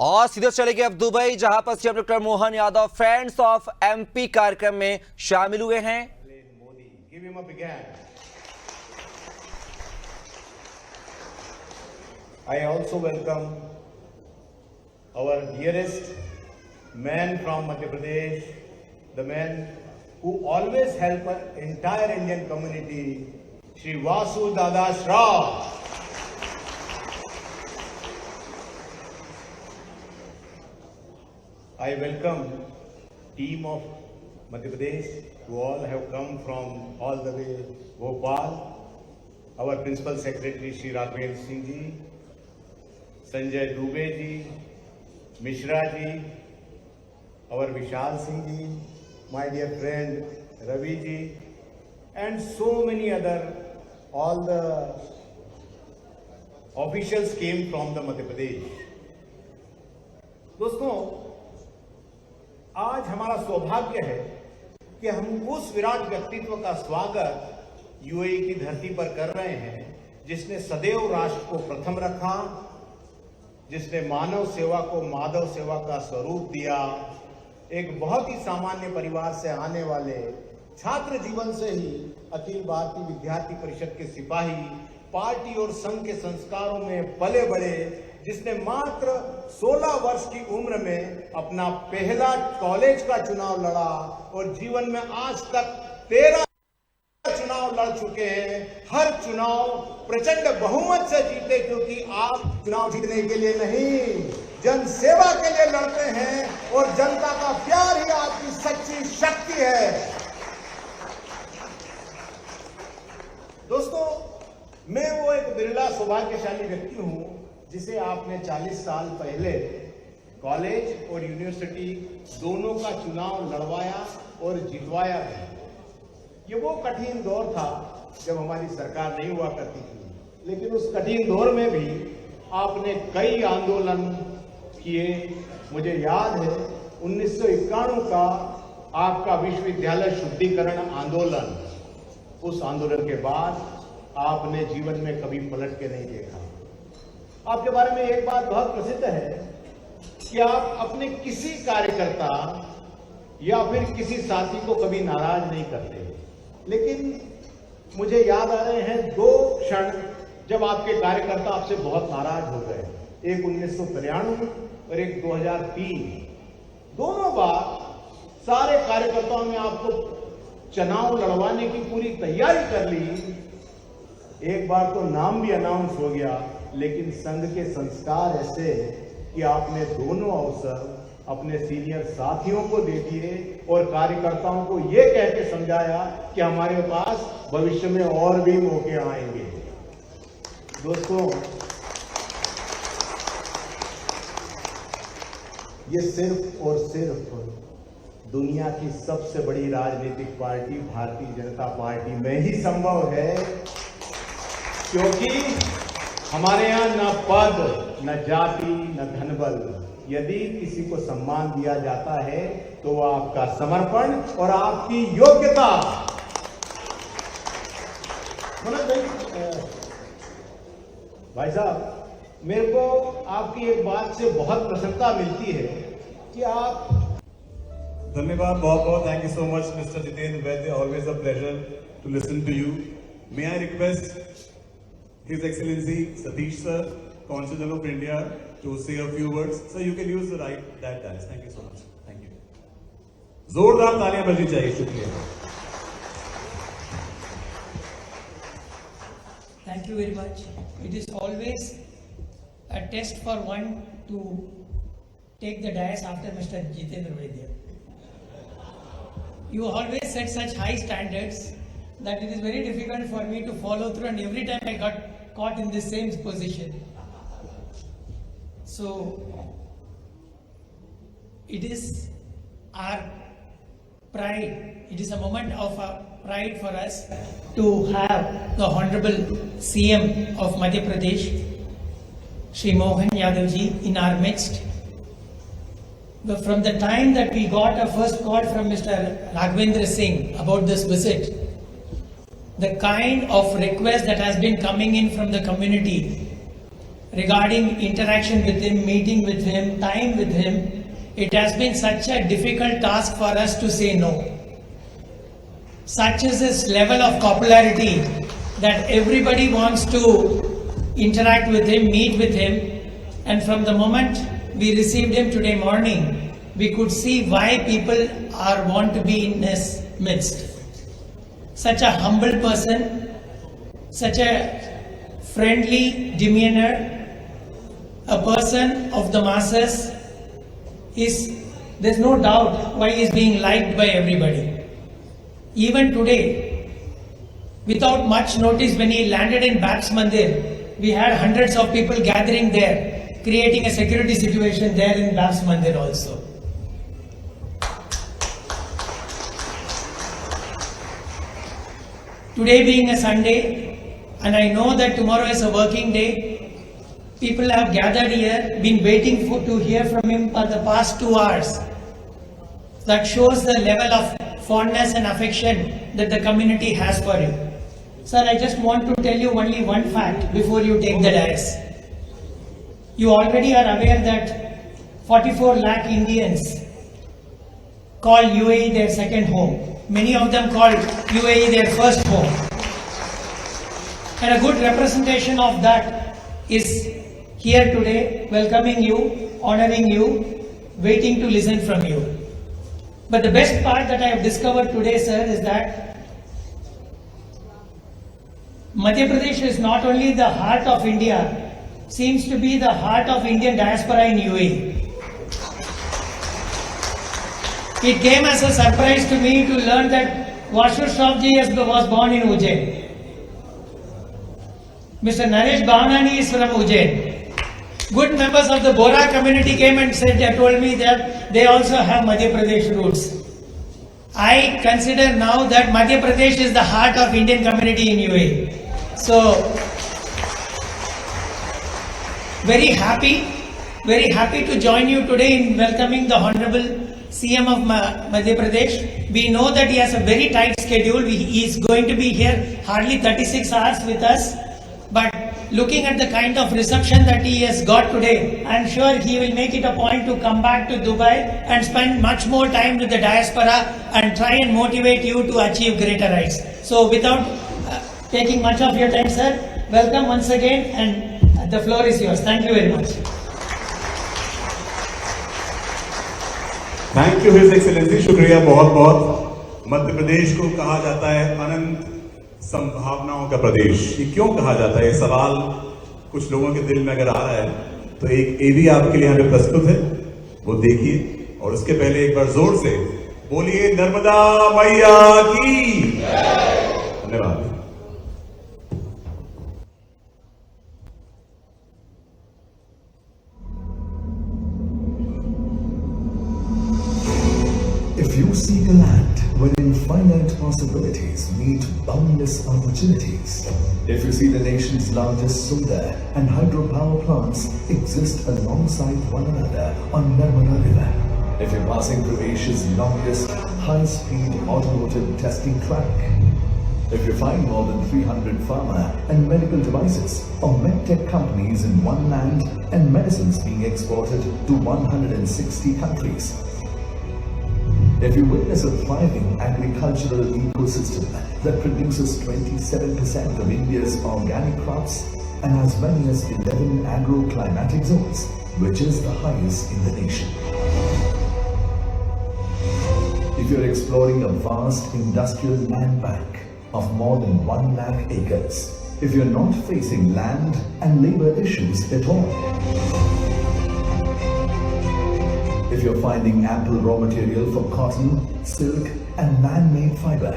और सीधे चलेंगे अब दुबई, जहां पर CM doctor Mohan Yadav friends of MP कार्यक्रम में शामिल हुए हैं। I also welcome our dearest man from Madhya Pradesh, the man who always help entire Indian community, Shri Vasu Dada Shroff. I welcome team of Madhya Pradesh who all have come from all the way Bhopal, our Principal Secretary Shri Raghavendra Singh ji, Sanjay Dubey ji, Mishra ji, our Vishal Singh ji, my dear friend Ravi ji, and so many other, all the officials came from the Madhya Pradesh. दोस्तों, आज हमारा सौभाग्य है कि हम उस विराट व्यक्तित्व का स्वागत यूएई की धरती पर कर रहे हैं जिसने सदैव राष्ट्र को प्रथम रखा, जिसने मानव सेवा को माधव सेवा का स्वरूप दिया। एक बहुत ही सामान्य परिवार से आने वाले, छात्र जीवन से ही अखिल भारतीय विद्यार्थी परिषद के सिपाही, पार्टी और संघ के संस्कारों में पले बड़े, जिसने मात्र 16 वर्ष की उम्र में अपना पहला कॉलेज का चुनाव लड़ा और जीवन में आज तक 13 चुनाव लड़ चुके हैं। हर चुनाव प्रचंड बहुमत से जीते, क्योंकि आप चुनाव जीतने के लिए नहीं, जन सेवा के लिए लड़ते हैं और जनता का प्यार ही आपकी सच्ची शक्ति है। दोस्तों, मैं वो एक बिरला सौभाग्यशाली व्यक्ति हूं जिसे आपने 40 साल पहले कॉलेज और यूनिवर्सिटी दोनों का चुनाव लड़वाया और जितवाया है। ये वो कठिन दौर था जब हमारी सरकार नहीं हुआ करती थी, लेकिन उस कठिन दौर में भी आपने कई आंदोलन किए। मुझे याद है 1991 का आपका विश्वविद्यालय शुद्धिकरण आंदोलन। उस आंदोलन के बाद आपने जीवन में कभी पलट के नहीं देखा। आपके बारे में एक बात बहुत प्रसिद्ध है कि आप अपने किसी कार्यकर्ता या फिर किसी साथी को कभी नाराज नहीं करते। लेकिन मुझे याद आ रहे हैं 2 क्षण जब आपके कार्यकर्ता आपसे बहुत नाराज हो गए। एक 1993 और एक 2003। दोनों बार सारे कार्यकर्ताओं ने आपको चुनाव लड़वाने की पूरी तैयारी कर ली। एक बार तो नाम भी अनाउंस हो गया, लेकिन संघ के संस्कार ऐसे कि आपने दोनों अवसर अपने सीनियर साथियों को दे दिए और कार्यकर्ताओं को यह कह के समझाया कि हमारे पास भविष्य में और भी मौके आएंगे। दोस्तों, ये सिर्फ और सिर्फ दुनिया की सबसे बड़ी राजनीतिक पार्टी भारतीय जनता पार्टी में ही संभव है, क्योंकि हमारे यहां न पद, न जाति, न धनबल। यदि किसी को सम्मान दिया जाता है तो वो आपका समर्पण और आपकी योग्यता। भाई साहब, मेरे को आपकी एक बात से बहुत प्रसन्नता मिलती है कि आप। धन्यवाद, बहुत बहुत thank you so much mister Jitendra Vaidya, always a pleasure to listen to you. May I request His Excellency Satish Sir, Consul General of India, to say a few words. Sir, you can use the that dais. Thank you so much. Thank you. जोरदार तालियां बजनी चाहिए। शुक्रिया। Thank you very much. It is always a test for one to take the dais after Mr. Jitendra Vaidya. You always set such high standards that it is very difficult for me to follow through, and every time I got caught in the same position. So it is our pride, it is a moment of pride for us to have the Honorable CM of Madhya Pradesh, Shri Mohan Yadav ji, in our midst. But from the time that we got a first call from Mr. Raghavendra Singh about this visit, the kind of request that has been coming in from the community regarding interaction with him, meeting with him, time with him, it has been such a difficult task for us to say no. Such is his level of popularity that everybody wants to interact with him, meet with him, and from the moment we received him today morning, we could see why people want to be in his midst. Such a humble person, such a friendly demeanor, a person of the masses. There's no doubt why he is being liked by everybody. Even today, without much notice, when he landed in Babs Mandir, we had hundreds of people gathering there, creating a security situation there in Babs Mandir also. Today being a Sunday, and I know that tomorrow is a working day, people have gathered here, been waiting to hear from him for the past 2 hours. That shows the level of fondness and affection that the community has for you. Sir, I just want to tell you only one fact before you take the dais. You already are aware that 44 lakh Indians call UAE their second home. Many of them call UAE their first home. And a good representation of that is here today, welcoming you, honoring you, waiting to listen from you. But the best part that I have discovered today, sir, is that Madhya Pradesh is not only the heart of India, seems to be the heart of Indian diaspora in UAE. It came as a surprise to me to learn that Vashur Shroffji was born in Ujjain. Mr. Naresh Bhavanani is from Ujjain. Good members of the Bora community came and told me that they also have Madhya Pradesh roots. I consider now that Madhya Pradesh is the heart of Indian community in UAE. So, very happy to join you today in welcoming the Honorable CM of Madhya Pradesh. We know that he has a very tight schedule. He is going to be here hardly 36 hours with us. But looking at the kind of reception that he has got today, I am sure he will make it a point to come back to Dubai and spend much more time with the diaspora and try and motivate you to achieve greater heights. So without taking much of your time, sir, welcome once again, and the floor is yours. Thank you very much. Thank you his excellency, शुक्रिया बहुत बहुत। मध्य प्रदेश को कहा जाता है अनंत संभावनाओं का प्रदेश। ये क्यों कहा जाता है, ये सवाल कुछ लोगों के दिल में अगर आ रहा है तो एक एवी आपके लिए हमें प्रस्तुत है, वो देखिए। और उसके पहले एक बार जोर से बोलिए नर्मदा मैया की। धन्यवाद। If you seek a land wherein finite possibilities meet boundless opportunities, if you see the nation's largest solar and hydropower plants exist alongside one another on Narmada River, if you're passing through Asia's longest high-speed automotive testing track, if you find more than 300 pharma and medical devices or medtech companies in one land and medicines being exported to 160 countries, if you witness a thriving agricultural ecosystem that produces 27% of India's organic crops and as many as 11 agroclimatic zones, which is the highest in the nation. If you're exploring a vast industrial land bank of more than 1 lakh acres, if you're not facing land and labor issues at all, if you're finding ample raw material for cotton, silk and man-made fiber,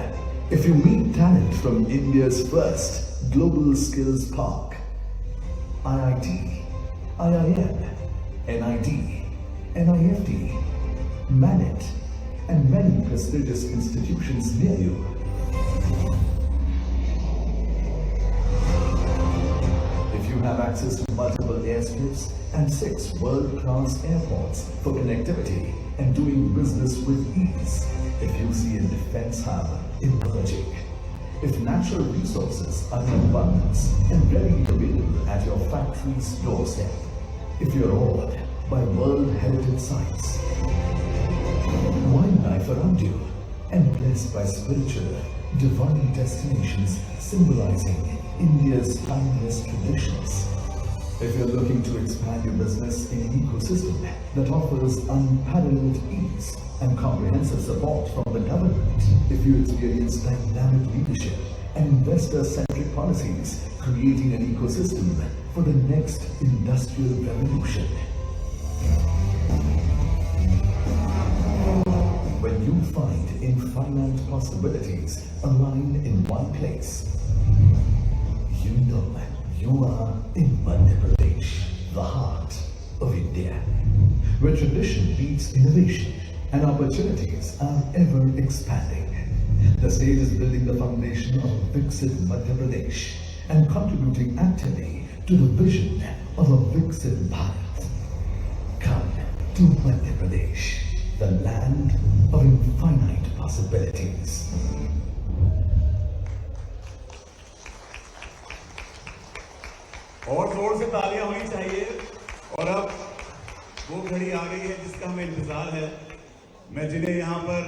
if you meet talent from India's first global skills park, IIT, IIM, NIT, NIFT, MANET and many prestigious institutions near you, if you have access to multiple airstrips and 6 world-class airports for connectivity and doing business with ease, if you see a defense hub emerging, if natural resources are in abundance and readily available at your factory's doorstep, if you're awed by World Heritage Sites, wildlife around you, and blessed by spiritual, divine destinations symbolizing India's timeless traditions. If you're looking to expand your business in an ecosystem that offers unparalleled ease and comprehensive support from the government, if you experience dynamic leadership and investor-centric policies, creating an ecosystem for the next industrial revolution. When you find infinite possibilities align in one place, you know you are in Madhya Pradesh, the heart of India, where tradition meets innovation and opportunities are ever expanding. The state is building the foundation of a Viksit Madhya Pradesh and contributing actively to the vision of a Viksit Bharat. Come to Madhya Pradesh, the land of infinite possibilities. और जोर से तालियां होनी चाहिए। और अब वो घड़ी आ गई है जिसका हमें इंतजार है। मैं जिन्हें यहाँ पर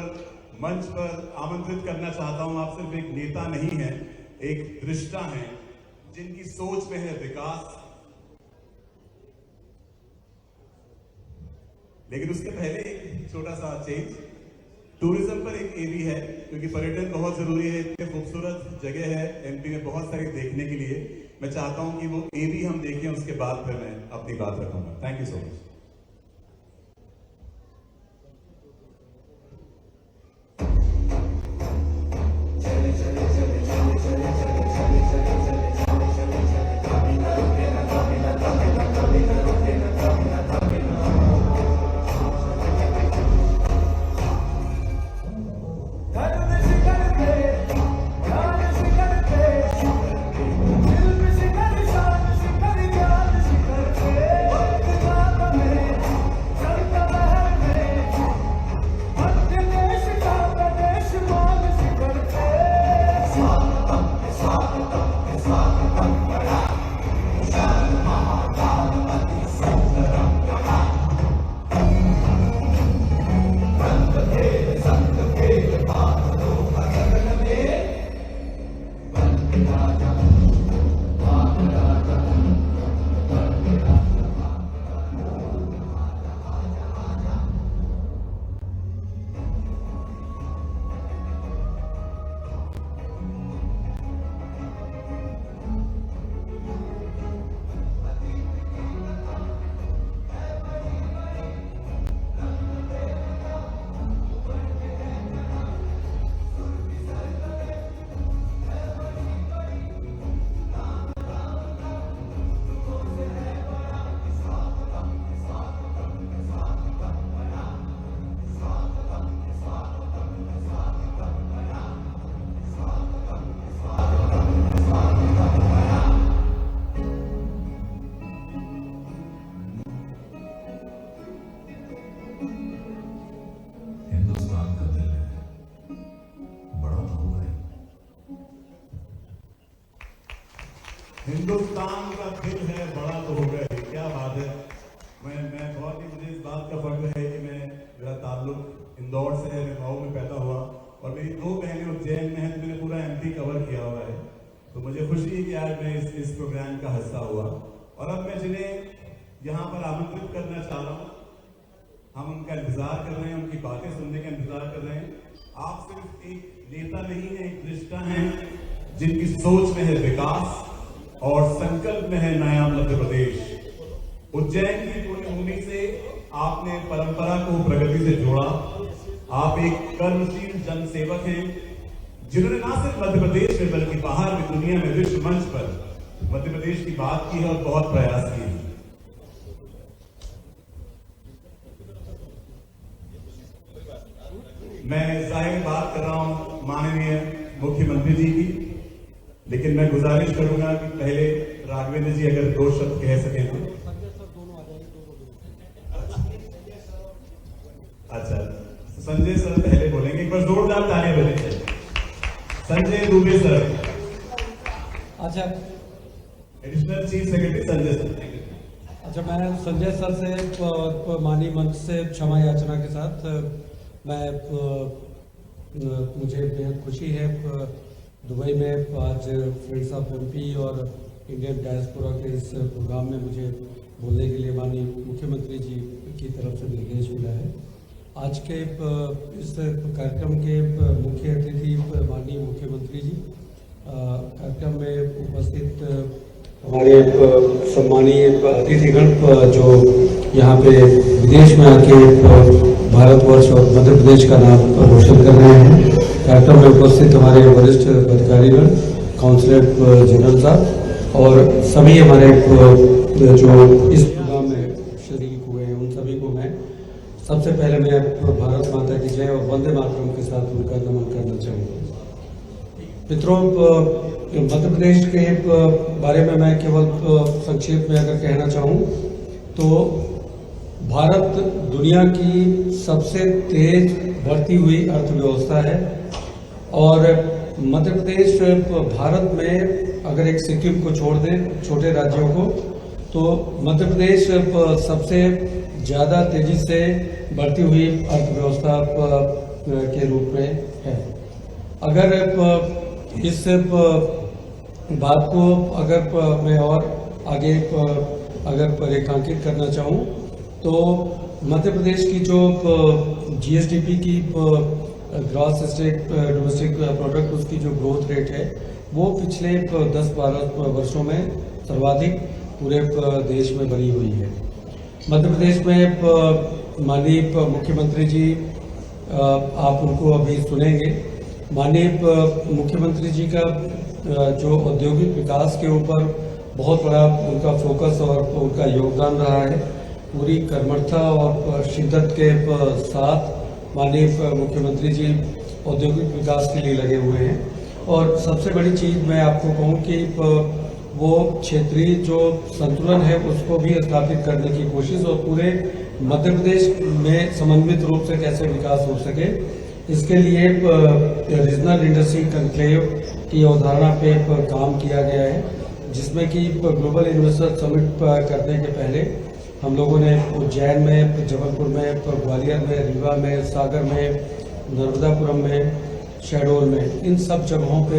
मंच पर आमंत्रित करना चाहता हूँ, आप सिर्फ एक नेता नहीं हैं, एक दृष्टा हैं जिनकी सोच में है विकास। लेकिन उसके पहले एक छोटा सा चेंज, टूरिज्म पर एक एबी है, क्योंकि पर्यटन बहुत जरूरी है। इतनी खूबसूरत जगह है एमपी में, बहुत सारी देखने के लिए। मैं चाहता हूं कि वो एबी हम देखें, उसके बाद फिर मैं अपनी बात रखूंगा। Thank you so much. Hindustan का दिल है, बड़ा तो हो गया। क्या बात है। मैं बहुत ही, मुझे इस बात का फख्र है कि मेरा ताल्लुक इंदौर से है, मैं मऊ में पैदा हुआ और मेरी 2 बहनें उज्जैन में हैं, तो मैंने पूरा एमपी कवर किया हुआ है। तो मुझे खुशी है कि आज मैं इस प्रोग्राम का हिस्सा हुआ। और अब मैं जिन्हें यहाँ पर आमंत्रित करना चाह रहा हूँ, हम उनका इंतजार कर रहे हैं, उनकी बातें सुनने का इंतजार कर रहे हैं। आप सिर्फ एक नेता नहीं है, एक दृष्टा हैं जिनकी सोच में है विकास और संकल्प में है नया मध्य प्रदेश। उज्जैन की पुण्यभूमि से आपने परंपरा को प्रगति से जोड़ा। आप एक कर्मशील जनसेवक हैं जिन्होंने ना सिर्फ मध्य प्रदेश में बल्कि बाहर भी, दुनिया में, विश्व मंच पर मध्य प्रदेश की बात की है और बहुत प्रयास किए हैं। मैं जाहिर बात कर रहा हूं माननीय मुख्यमंत्री जी की, लेकिन मैं गुजारिश करूंगा कि पहले राघवेंद्र जी अगर 2 शब्द कह सकें तो। अच्छा, संजय सर पहले बोलेंगे। एक बार जोरदार तालियां बजनी चाहिए। संजय दुबे सर, अच्छा additional chief secretary Sanjay sir. अच्छा, मैं संजय सर से माननीय मंच से क्षमा याचना के साथ मुझे बेहद खुशी है दुबई में आज फ्रेंड्स ऑफ एमपी और इंडियन डायस्पोरा के इस प्रोग्राम में मुझे बोलने के लिए माननीय मुख्यमंत्री जी की तरफ से निर्देश मिला है। आज के इस कार्यक्रम के मुख्य अतिथि माननीय मुख्यमंत्री जी, कार्यक्रम में उपस्थित हमारे सम्मानीय अतिथिगण जो यहाँ पे विदेश में आके भारतवर्ष और मध्य प्रदेश का नाम रोशन कर रहे हैं। कार्यक्रम में उपस्थित हमारे वरिष्ठ अधिकारीगण, काउंसलर जनरल साहब और सभी हमारे जो इस प्रोग्राम में शरीक हुए हैं, उन सभी को मैं सबसे पहले मैं भारत माता की जय और वंदे मातरम के साथ उनका नमन करना चाहूँगा। मित्रों, मध्य प्रदेश के बारे में मैं केवल संक्षेप में अगर कहना चाहूँ तो भारत दुनिया की सबसे तेज बढ़ती हुई अर्थव्यवस्था है और मध्य प्रदेश भारत में अगर एक सिक्किम को छोड़ दें, छोटे राज्यों को, तो मध्य प्रदेश सबसे ज़्यादा तेजी से बढ़ती हुई अर्थव्यवस्था के रूप में है। अगर इस बात को अगर मैं और आगे अगर रेखांकित करना चाहूँ तो मध्य प्रदेश की जो जीएसडीपी की ग्रॉस स्टेट डोमेस्टिक प्रोडक्ट उसकी जो ग्रोथ रेट है वो पिछले 10-12 वर्षों में सर्वाधिक पूरे देश में बनी हुई है। मध्य प्रदेश में माननीय मुख्यमंत्री जी, आप उनको अभी सुनेंगे, माननीय मुख्यमंत्री जी का जो औद्योगिक विकास के ऊपर बहुत बड़ा उनका फोकस और उनका योगदान रहा है। पूरी कर्मठता और शिद्दत के साथ माननीय मुख्यमंत्री जी औद्योगिक विकास के लिए लगे हुए हैं और सबसे बड़ी चीज़ मैं आपको कहूँ कि वो क्षेत्रीय जो संतुलन है उसको भी स्थापित करने की कोशिश और पूरे मध्य प्रदेश में समन्वित रूप से कैसे विकास हो सके, इसके लिए रीजनल इंडस्ट्री कंक्लेव की अवधारणा पे काम किया गया है, जिसमें कि ग्लोबल इन्वेस्टर समिट करने के पहले हम लोगों ने उज्जैन में, जबलपुर में, ग्वालियर में, रीवा में, सागर में, नर्मदापुरम में, शहडोल में, इन सब जगहों पे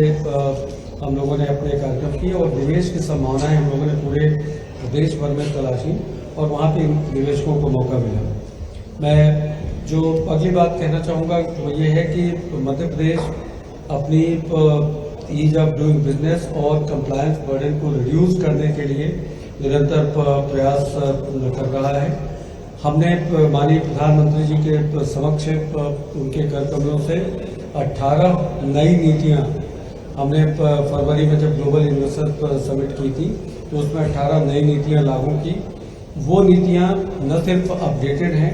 हम लोगों ने अपने कार्यक्रम किए और निवेश की संभावनाएं हम लोगों ने पूरे प्रदेश भर में तलाशी और वहाँ पे निवेशकों को मौका मिला। मैं जो अगली बात कहना चाहूँगा वो ये है कि मध्य प्रदेश अपनी ईज ऑफ डूइंग बिजनेस और कंप्लायंस बर्डन को रिड्यूस करने के लिए निरंतर प्रयास कर रहा है। हमने माननीय प्रधानमंत्री जी के समक्ष उनके कर कमलों से 18 नई नीतियाँ हमने फरवरी में जब ग्लोबल इन्वेस्टर समिट की थी तो उसमें 18 नई नीतियाँ लागू की। वो नीतियाँ न सिर्फ अपडेटेड हैं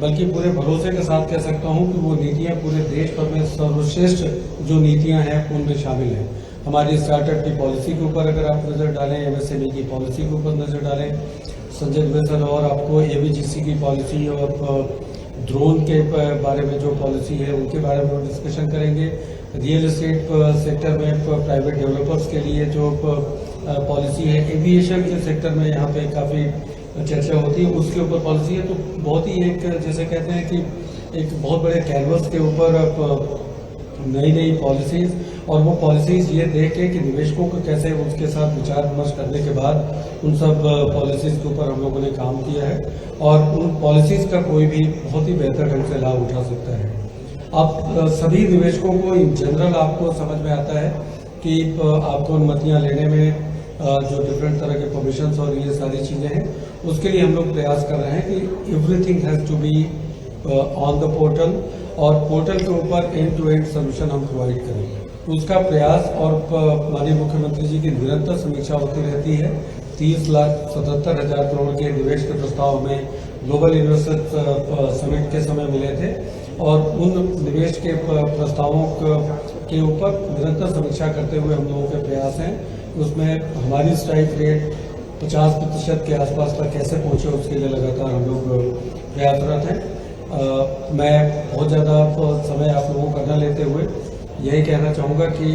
बल्कि पूरे भरोसे के साथ कह सकता हूँ कि वो नीतियाँ पूरे देश भर में सर्वश्रेष्ठ जो नीतियाँ हैं उनमें शामिल हैं। हमारी स्टार्टअप की पॉलिसी के ऊपर अगर आप नज़र डालें, एमएसएमई की पॉलिसी के ऊपर नज़र डालें, संजय दुबे सर और आपको एवीजीसी की पॉलिसी और ड्रोन के बारे में जो पॉलिसी है उनके बारे में डिस्कशन करेंगे। रियल एस्टेट सेक्टर में प्राइवेट डेवलपर्स के लिए जो पॉलिसी है, एविएशन के सेक्टर में यहाँ पे काफ़ी चर्चा होती है, उसके ऊपर पॉलिसी है। तो बहुत ही एक जैसे कहते हैं कि एक बहुत बड़े कैनवस के ऊपर नई नई पॉलिसीज़ और वो पॉलिसीज़ ये देख के कि निवेशकों को कैसे उसके साथ विचार विमर्श करने के बाद उन सब पॉलिसीज़ के ऊपर हम लोगों ने काम किया है और उन पॉलिसीज़ का कोई भी बहुत ही बेहतर ढंग से लाभ उठा सकता है। अब सभी निवेशकों को इन जनरल आपको समझ में आता है कि आपको अनुमतियाँ लेने में जो डिफरेंट तरह के परमिशंस और ये सारी चीज़ें हैं, उसके लिए हम लोग प्रयास कर रहे हैं कि everything has to be on the portal और पोर्टल के ऊपर एंड टू एंड सोल्यूशन हम प्रोवाइड करें। उसका प्रयास और माननीय मुख्यमंत्री जी की निरंतर समीक्षा होती रहती है। 30,77,000 करोड़ के निवेश के प्रस्ताव में ग्लोबल इन्वेस्टर समिट के समय मिले थे और उन निवेश के प्रस्तावों के ऊपर निरंतर समीक्षा करते हुए हम लोगों के प्रयास हैं। उसमें हमारी स्ट्राइक रेट 50% के आसपास तक कैसे पहुँचे उसके लिए लगातार हम लोग प्रयासरत हैं। मैं बहुत ज़्यादा समय आप लोगों का न लेते हुए यही कहना चाहूँगा कि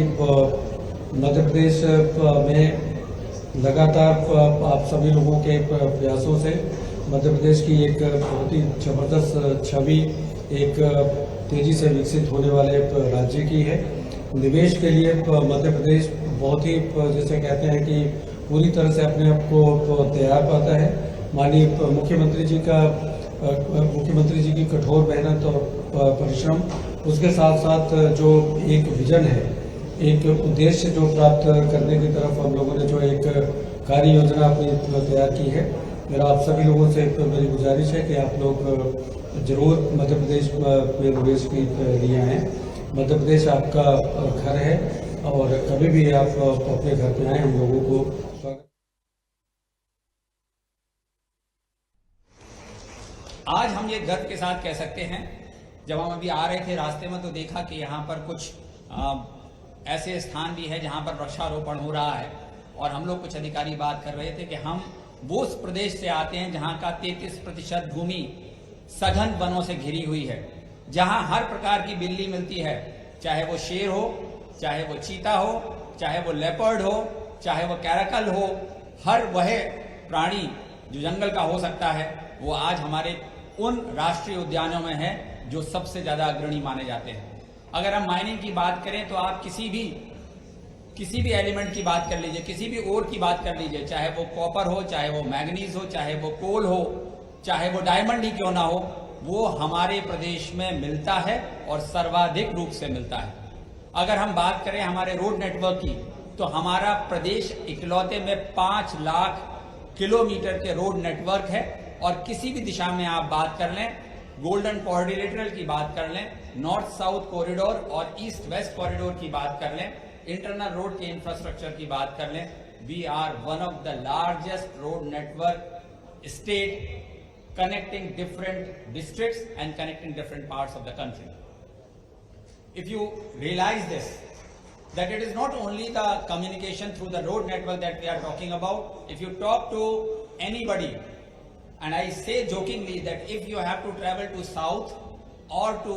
मध्य प्रदेश में लगातार आप सभी लोगों के प्रयासों से मध्य प्रदेश की एक बहुत ही जबरदस्त छवि एक तेजी से विकसित होने वाले राज्य की है। निवेश के लिए मध्य प्रदेश बहुत ही जैसे कहते हैं कि पूरी तरह से अपने आप को तैयार पाता है। माननीय मुख्यमंत्री जी की कठोर मेहनत और परिश्रम, उसके साथ साथ जो एक विजन है, एक उद्देश्य जो प्राप्त करने की तरफ हम लोगों ने जो एक कार्य योजना अपनी तैयार की है, मेरा आप सभी लोगों से मेरी गुजारिश है कि आप लोग जरूर मध्य प्रदेश में निवेश के लिए आएँ। मध्य प्रदेश आपका घर है और कभी भी आप अपने घर पे आए, हम लोगों को स्वागत। आज हम ये गर्व के साथ कह सकते हैं, जब हम अभी आ रहे थे रास्ते में तो देखा कि यहाँ पर कुछ ऐसे स्थान भी है जहाँ पर वृक्षारोपण हो रहा है, और हम लोग कुछ अधिकारी बात कर रहे थे कि हम वो उस प्रदेश से आते हैं जहाँ का 33% भूमि सघन वनों से घिरी हुई है, जहाँ हर प्रकार की बिल्ली मिलती है, चाहे वो शेर हो, चाहे वो चीता हो, चाहे वो लेपर्ड हो, चाहे वो कैरकल हो, हर वह प्राणी जो जंगल का हो सकता है वो आज हमारे उन राष्ट्रीय उद्यानों में है जो सबसे ज्यादा अग्रणी माने जाते हैं। अगर हम माइनिंग की बात करें तो आप किसी भी एलिमेंट की बात कर लीजिए, किसी भी ओर की बात कर लीजिए, चाहे वो कॉपर हो, चाहे वो मैग्नीज हो, चाहे वो कोल हो, चाहे वो डायमंड ही क्यों ना हो, वो हमारे प्रदेश में मिलता है और सर्वाधिक रूप से मिलता है। अगर हम बात करें हमारे रोड नेटवर्क की, तो हमारा प्रदेश इकलौते में 5 लाख किलोमीटर के रोड नेटवर्क है, और किसी भी दिशा में आप बात कर लें, गोल्डन क्वाड्रिलेटरल की बात कर लें, नॉर्थ साउथ कॉरिडोर और ईस्ट वेस्ट कॉरिडोर की बात कर लें, इंटरनल रोड के इंफ्रास्ट्रक्चर की बात कर लें, we are one of the largest road network state connecting different districts and connecting different parts of the country. If you realize this, that it is not only the communication through the road network that we are talking about. If you talk to anybody, and I say jokingly that if you have to travel to south or to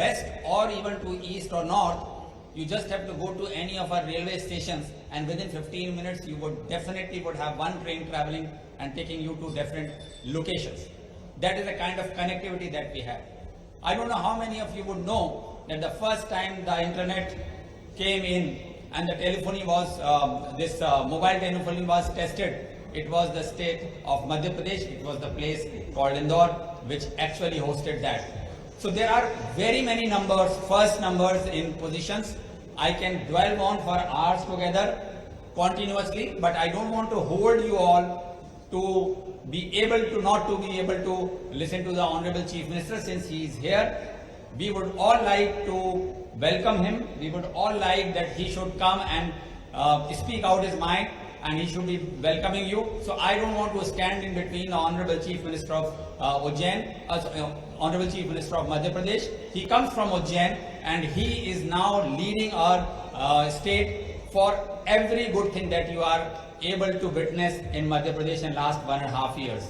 west or even to east or north, you just have to go to any of our railway stations, and within 15 minutes you would definitely have one train traveling and taking you to different locations. That is the kind of connectivity that we have. I don't know how many of you would know that the first time the internet came in and the telephony was, mobile telephony was tested, it was the state of Madhya Pradesh, it was the place called Indore which actually hosted that. So there are very many numbers, first numbers in positions. I can dwell on for hours together continuously, but I don't want to hold you all to be able to not to be able to listen to the Honorable Chief Minister since he is here. We would all like to welcome him. We would all like that he should come and speak out his mind, and he should be welcoming you. So I don't want to stand in between the Honorable Chief Minister of Honorable Chief Minister of Madhya Pradesh. He comes from Ujjain and he is now leading our state for every good thing that you are able to witness in Madhya Pradesh in last 1.5 years.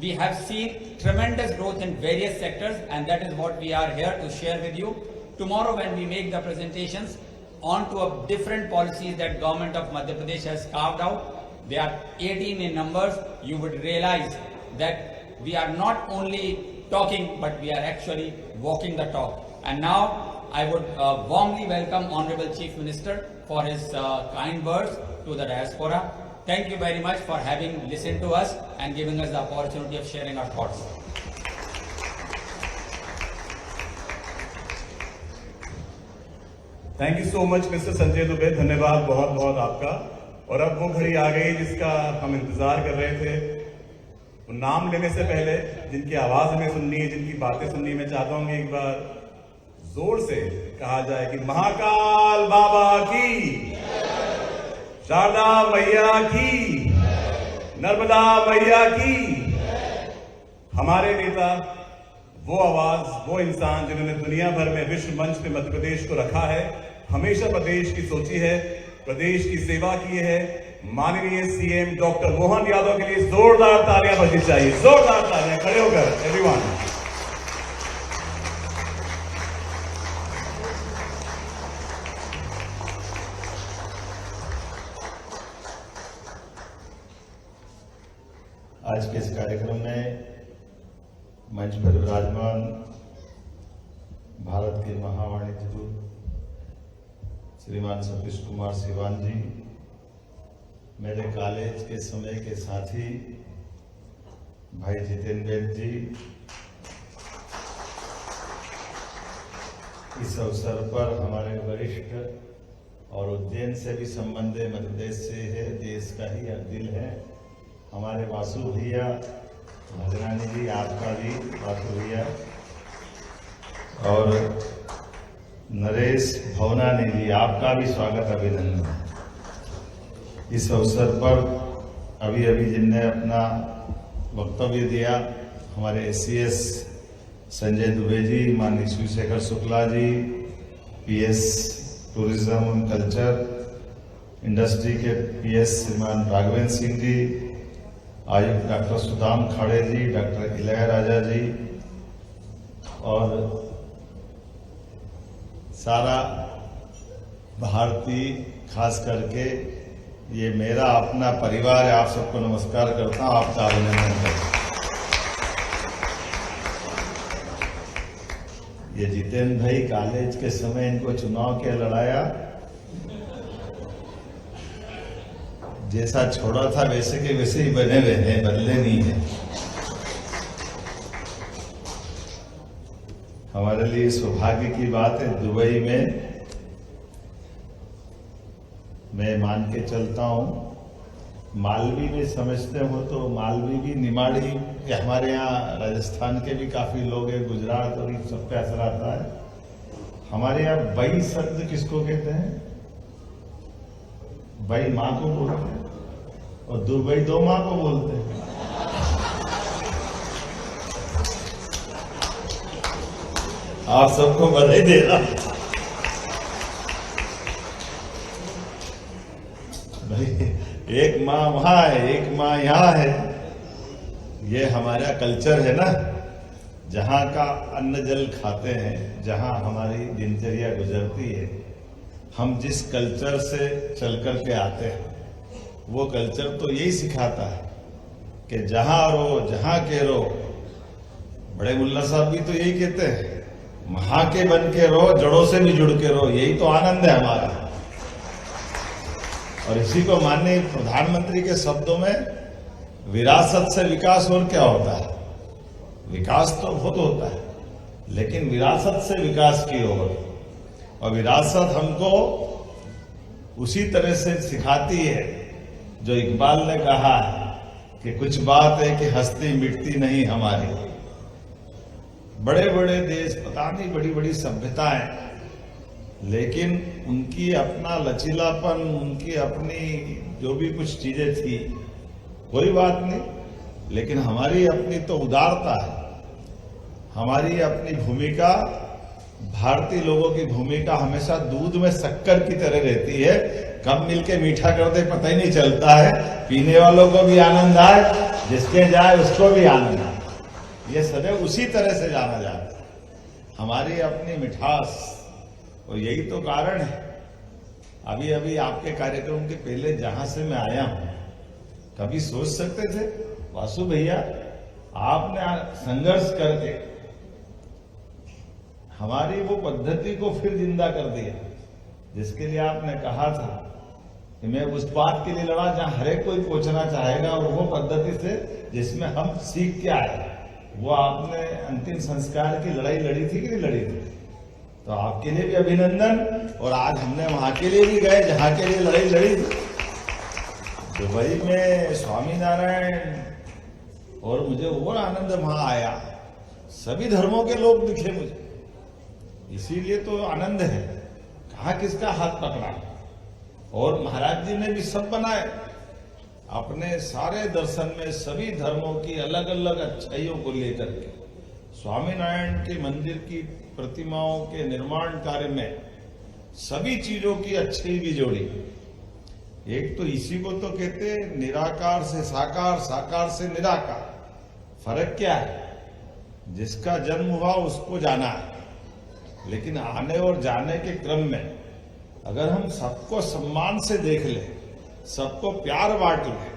We have seen tremendous growth in various sectors, and that is what we are here to share with you. Tomorrow when we make the presentations on to a different policies that government of Madhya Pradesh has carved out, they are 18 in numbers, you would realize that we are not only talking but we are actually walking the talk. And now I would warmly welcome Honorable Chief Minister for his kind words to the diaspora. Thank you very much for having listened to us and giving us the opportunity of sharing our thoughts. Thank you so much mister Sanjay Dubey, धन्यवाद बहुत बहुत आपका। और अब वो घड़ी आ गई जिसका हम इंतजार कर रहे थे। तो नाम लेने से पहले जिनकी आवाज हमें सुननी है, जिनकी बातें सुननी, मैं चाहता हूं कि एक बार जोर से कहा जाए कि महाकाल बाबा की, शारदा मैया की, नर्मदा मैया की। हमारे नेता, वो आवाज, वो इंसान जिन्होंने दुनिया भर में विश्व मंच पे मध्य प्रदेश को रखा है, हमेशा प्रदेश की सोची है, प्रदेश की सेवा की है, माननीय सीएम डॉक्टर मोहन यादव के लिए जोरदार तालियां बजनी चाहिए, जोरदार तालियां, खड़े होकर एवरीवन। मेहमान, भारत के महावाणिज्य दूत श्रीमान सतीश कुमार सिवान जी, मेरे कॉलेज के समय के साथी भाई जितेंद्र वैद्य जी, इस अवसर पर हमारे वरिष्ठ और उज्जैन से भी संबंध है, मध्य प्रदेश से है, देश का ही दिल है, हमारे वासु भैया, भजरानी जी, आपका भी वासु भैया, और नरेश भवनानी जी, आपका भी स्वागत, अभिनंदन। इस अवसर पर अभी अभी जिनने अपना वक्तव्य दिया, हमारे एसीएस संजय दुबे जी, माननीय Shivshekhar Shukla ji, PS tourism and culture industry के पीएस श्रीमान राघवेंद्र सिंह जी, आयुक्त डॉक्टर सुदाम खाड़े जी, डॉक्टर इलैयाराजा जी, और सारा भारतीय, खास करके ये मेरा अपना परिवार है, आप सबको नमस्कार करता हूं, आपका अभिनंदन करता हूं। ये जितेंद्र भाई कॉलेज के समय इनको चुनाव के लड़ाया, जैसा छोड़ा था वैसे के वैसे ही बने हुए हैं, बदले नहीं है। हमारे लिए सौभाग्य की बात है, दुबई में मैं मान के चलता हूं, मालवी में समझते हो तो मालवी भी, निमाड़ी, हमारे यहाँ राजस्थान के भी काफी लोग हैं, गुजरात और इन सब पे असर आता है। हमारे यहाँ बई शब्द किसको कहते हैं? बई माँ को बोलते हैं, और दुबई दो माँ को बोलते हैं। आप सबको बधाई दे रहा भाई, एक माँ वहां है, एक माँ यहाँ है। ये हमारा कल्चर है ना, जहाँ का अन्न जल खाते हैं, जहाँ हमारी दिनचर्या गुजरती है, हम जिस कल्चर से चल कर के आते हैं, वो कल्चर तो यही सिखाता है कि जहाँ रहो, जहाँ के रहो। बड़े मुल्ला साहब भी तो यही कहते हैं, वहां के बन के रहो, जड़ों से भी जुड़ के रहो, यही तो आनंद है हमारा। और इसी को माननीय प्रधानमंत्री के शब्दों में, विरासत से विकास और क्या होता है? विकास तो बहुत होता है, लेकिन विरासत से विकास की ओर, और विरासत हमको उसी तरह से सिखाती है जो इकबाल ने कहा है कि कुछ बात है कि हस्ती मिटती नहीं हमारी। बड़े बड़े देश, पता नहीं बड़ी बड़ी सभ्यताएं, लेकिन उनकी अपना लचीलापन, उनकी अपनी जो भी कुछ चीजें थी, कोई बात नहीं, लेकिन हमारी अपनी तो उदारता है, हमारी अपनी भूमिका, भारतीय लोगों की भूमिका हमेशा दूध में शक्कर की तरह रहती है, कब मिलके मीठा कर दे पता ही नहीं चलता है, पीने वालों को भी आनंद आए, जिसके जाए उसको भी आनंद आए, ये सदैव उसी तरह से जाना जाता है, हमारी अपनी मिठास। और यही तो कारण है, अभी अभी आपके कार्यक्रम के पहले जहां से मैं आया हूं, कभी सोच सकते थे वासु भैया, आपने संघर्ष करके हमारी वो पद्धति को फिर जिंदा कर दिया, जिसके लिए आपने कहा था कि मैं उस बात के लिए लड़ा जहां हर एक कोई पहुंचना चाहेगा, और वो पद्धति से जिसमें हम सीख के आए, वो आपने अंतिम संस्कार की लड़ाई लड़ी थी कि नहीं लड़ी थी? तो आपके लिए भी अभिनंदन, और आज हमने वहां के लिए भी गए जहां के लिए लड़ाई लड़ी थी, दुबई में स्वामीनारायण, और मुझे और आनंद वहां आया, सभी धर्मों के लोग दिखे मुझे, इसीलिए तो आनंद है, कहाँ किसका हाथ पकड़ा। और महाराज जी ने भी सब बनाए, अपने सारे दर्शन में सभी धर्मों की अलग अलग अच्छाइयों को लेकर के, स्वामीनारायण के मंदिर की प्रतिमाओं के निर्माण कार्य में सभी चीजों की अच्छाई भी जोड़ी। एक तो इसी को तो कहते हैं निराकार से साकार, साकार से निराकार। फर्क क्या है? जिसका जन्म हुआ उसको जाना है, लेकिन आने और जाने के क्रम में अगर हम सबको सम्मान से देख ले, सबको प्यार बांट ले,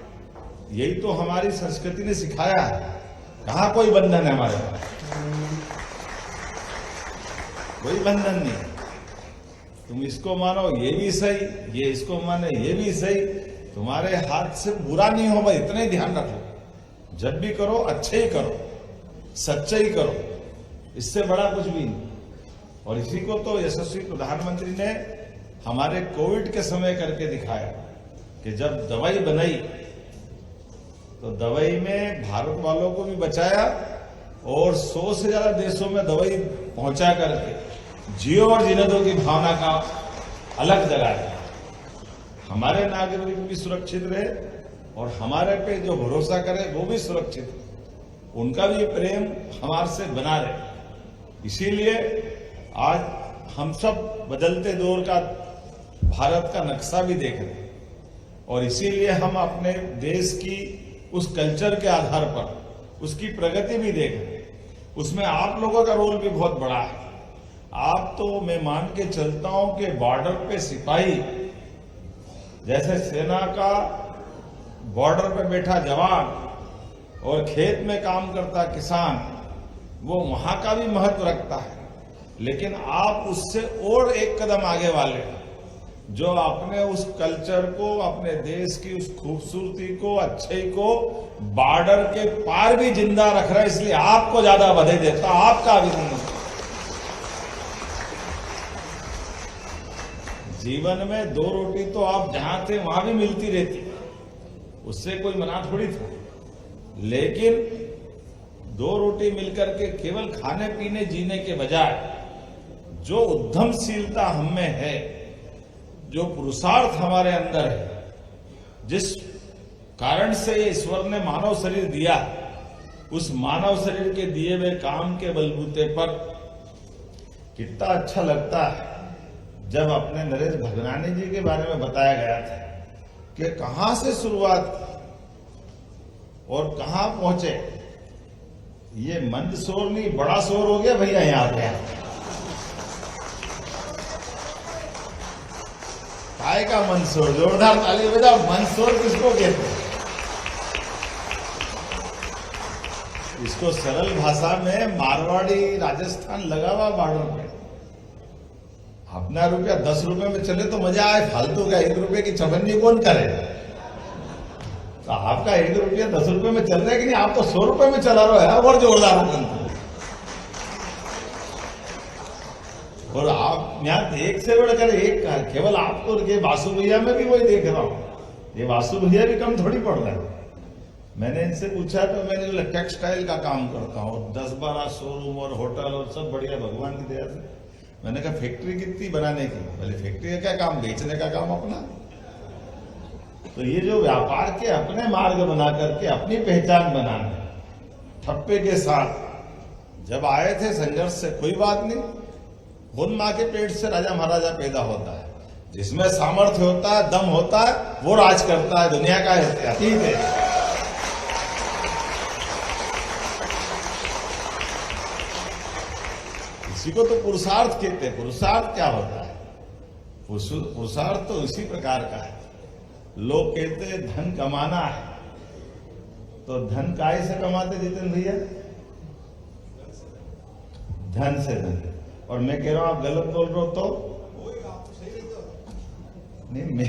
यही तो हमारी संस्कृति ने सिखाया है। कहाँ कोई बंधन है हमारे पास? कोई बंधन नहीं है। तुम इसको मानो ये भी सही, ये इसको माने ये भी सही, तुम्हारे हाथ से बुरा नहीं होगा, इतना ही ध्यान रखो। जब भी करो अच्छे ही करो, सच्चे ही करो, इससे बड़ा कुछ भी नहीं। और इसी को तो यशस्वी प्रधानमंत्री ने हमारे कोविड के समय करके दिखाया कि जब दवाई बनाई तो दवाई में भारत वालों को भी बचाया और 100 से ज्यादा देशों में दवाई पहुंचा करके जियो और जीने दो की भावना का अलग जगाया। हमारे नागरिक भी सुरक्षित रहे और हमारे पे जो भरोसा करे वो भी सुरक्षित रहे, उनका भी प्रेम हमारे से बना रहे। इसीलिए आज हम सब बदलते दौर का भारत का नक्शा भी देख रहे हैं और इसीलिए हम अपने देश की उस कल्चर के आधार पर उसकी प्रगति भी देख रहे हैं। उसमें आप लोगों का रोल भी बहुत बड़ा है। आप तो मैं मान के चलता हूं कि बॉर्डर पे सिपाही जैसे सेना का बॉर्डर पे बैठा जवान और खेत में काम करता किसान, वो वहां का भी महत्व रखता है। लेकिन आप उससे और एक कदम आगे वाले जो अपने उस कल्चर को, अपने देश की उस खूबसूरती को, अच्छे को बॉर्डर के पार भी जिंदा रख रहा है। इसलिए आपको ज्यादा बधाई देता, आपका अभिनंदन। जीवन में 2 रोटी तो आप जहां थे वहां भी मिलती रहती, उससे कोई मना थोड़ी था। लेकिन 2 रोटी मिलकर के केवल खाने पीने जीने के बजाय जो उद्यमशीलता हम में है, जो पुरुषार्थ हमारे अंदर है, जिस कारण से ईश्वर ने मानव शरीर दिया, उस मानव शरीर के दिए हुए काम के बलबूते पर कितना अच्छा लगता है जब अपने नरेश भगनानी जी के बारे में बताया गया था कि कहां से शुरुआत और कहां पहुंचे। ये मंद शोर नहीं, बड़ा शोर हो गया भैया यहां पे। काय का मंदशोर, जोरदार ताली बजाओ। मंदशोर किसको कहते हैं? इसको सरल भाषा में मारवाड़ी राजस्थान लगा हुआ बॉर्डर पे। अपना रुपया 10 रुपए में चले तो मजा आए, फालतू का 1 रुपए की चवन्नी कौन करे? तो आपका 1 रुपया 10 रुपए में चल रहा है कि नहीं? आप तो 100 रुपए में चला रहे हो और जोरदार आनंद। और आप यहाँ एक से बढ़कर एक, केवल आपको ये वासु भैया में भी वही देख रहा हूं। ये वासु भैया भी कम थोड़ी पड़ रहा है। मैंने इनसे पूछा तो मैंने बोला टेक्सटाइल का काम करता हूँ, 10-12 शोरूम और होटल और सब बढ़िया भगवान की दया से। मैंने कहा फैक्ट्री कितनी बनाने की? बोले फैक्ट्री का क्या काम, बेचने का काम अपना। तो ये जो व्यापार के अपने मार्ग बना करके अपनी पहचान बनाना, ठप्पे के साथ जब आए थे संघर्ष से, कोई बात नहीं। खुद मां के पेट से राजा महाराजा पैदा होता है। जिसमें सामर्थ्य होता है, दम होता है, वो राज करता है। दुनिया का अतीत है। इसी को तो पुरुषार्थ कहते हैं। पुरुषार्थ क्या होता है? पुरुषार्थ तो इसी प्रकार का है। लोग कहते हैं धन कमाना है, तो धन काहे से कमाते जितेंद्र भैया? धन से धन। और मैं कह रहा हूं आप गलत बोल रहे हो तो नहीं। मैं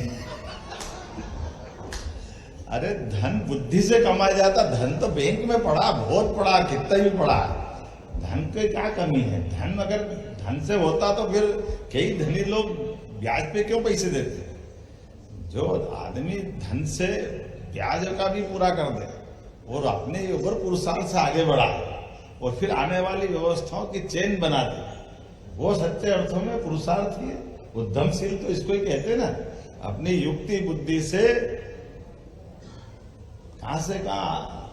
अरे धन बुद्धि से कमाया जाता। धन तो बैंक में पड़ा, बहुत पड़ा, कितना भी पड़ा। धन की क्या कमी है? धन अगर धन से होता तो फिर कई धनी लोग ब्याज पे क्यों पैसे देते? जो आदमी धन से ब्याज का भी पूरा कर दे और अपने ऊपर पुरुषार्थ से आगे बढ़ा और फिर आने वाली व्यवस्थाओं की चेन बना दे, वो सच्चे अर्थों में पुरुषार्थ ही है। उद्यमशील तो इसको ही कहते हैं ना। अपनी युक्ति बुद्धि से कहां से कहां।